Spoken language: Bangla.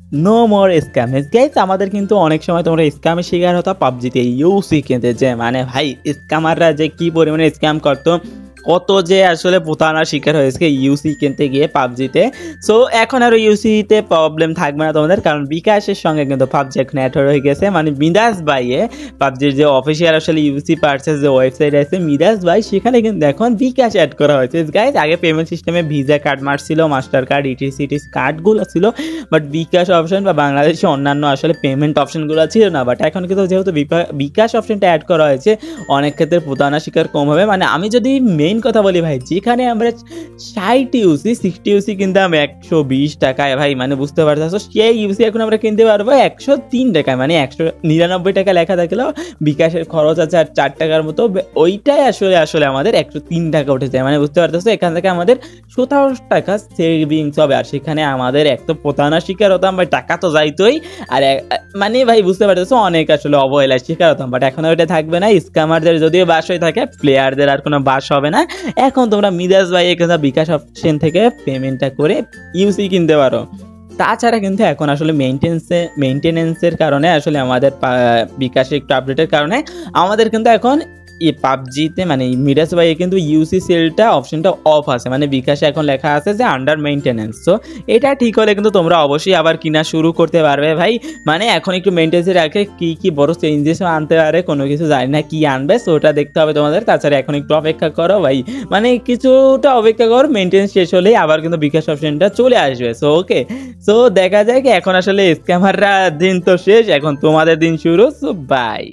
No more scam guys. আমাদের কিন্তু অনেক সময় তোমরা স্ক্যামের শিকার হতো পাবজিতে ইউসি কিনতে, যে মানে ভাই স্ক্যামাররা যে কি পরিমাণে স্ক্যাম করতো, কত যে আসলে প্রতারণার শিকার হয়েছে ইউসি কিনতে গিয়ে পাবজিতে। সো এখন আর ইউসিতে প্রবলেম থাকবে না তোমাদের, কারণ বিকাশের সঙ্গে কিন্তু পাবজি এখন অ্যাড হয়ে গেছে। মানে মিদাস ভাইয়ে পাবজির যে অফিসিয়াল আসলে ইউসি পার্চেস যে ওয়েবসাইট আছে মিদাস ভাই, সেখানে কিন্তু এখন বিকাশ অ্যাড করা হয়েছে গাইজ। আগে পেমেন্ট সিস্টেমে ভিসা কার্ড মারছিল, মাস্টার কার্ড, ইটিসি কার্ডগুলো ছিল, বাট বিকাশ অপশন বা বাংলাদেশে অন্যান্য আসলে পেমেন্ট অপশনগুলো ছিল না। বাট এখন কিন্তু যেহেতু বিকাশ অপশনটা অ্যাড করা হয়েছে, অনেক ক্ষেত্রে প্রতারণা শিকার কম হবে। মানে আমি যদি মেইন কথা বলি ভাই, যেখানে আমরা 60 ইউসি কিনতাম 120 টাকায় ভাই, মানে বুঝতে পারছো, সেই ইউসি এখন আমরা কিনতে পারবো 103 টাকায়। মানে 199 টাকা লেখা থাকলেও বিকাশের খরচ আছে আর 4 টাকার মতো, ওইটাই আসলে আমাদের 103 টাকা উঠে যায়। মানে বুঝতে পারতেছো, এখান থেকে আমাদের 17 টাকা সেভিংস হবে। আর সেখানে আমাদের এক তো প্রতারণার শিকার হতাম ভাই, টাকা তো যাইতোই, আর মানে ভাই বুঝতে পারতেছো অনেক আসলে অবহেলার শিকার হতাম। বাট এখন ওইটা থাকবে না, স্ক্যামারদের যদিও বাস হয়ে থাকে, প্লেয়ারদের আর কোনো বাস হবে না। এখন তোমরা মিদাস ভাই এখানে বিকাশ অপশন থেকে পেমেন্টটা করে ইউসি কিনতে পারো। তাছাড়া কিন্তু এখন আসলে মেনটেনেন্সের কারণে আসলে আমাদের বিকাশে একটু আপডেটের কারণে আমাদের কিন্তু এখন এই পাবজিতে মানে মিরাজ ভাই কিন্তু ইউসি সেলটা অপশনটা অফ আছে, মানে বিকাশে এখন লেখা আছে যে আন্ডার মেইনটেনেন্স। সো এটা ঠিক হলে কিন্তু তোমরা অবশ্যই আবার কিনা শুরু করতে পারবে ভাই। মানে এখন একটু মেইনটেন্সে রাখে, কি বড় চেঞ্জেস আনতে পারে কোনো কিছু জানি না কি আনবে, সো ওটা দেখতে হবে তোমাদের। তাছাড়া এখন একটু অপেক্ষা করো ভাই, মানে কিছুটা অপেক্ষা করো, মেইনটেন্স শেষ হলেই আবার কিন্তু বিকাশ অপশনটা চলে আসবে। সো ওকে, সো দেখা যায় কি এখন আসলে স্ক্যামাররা দিন তো শেষ, এখন তোমাদের দিন শুরু। So by.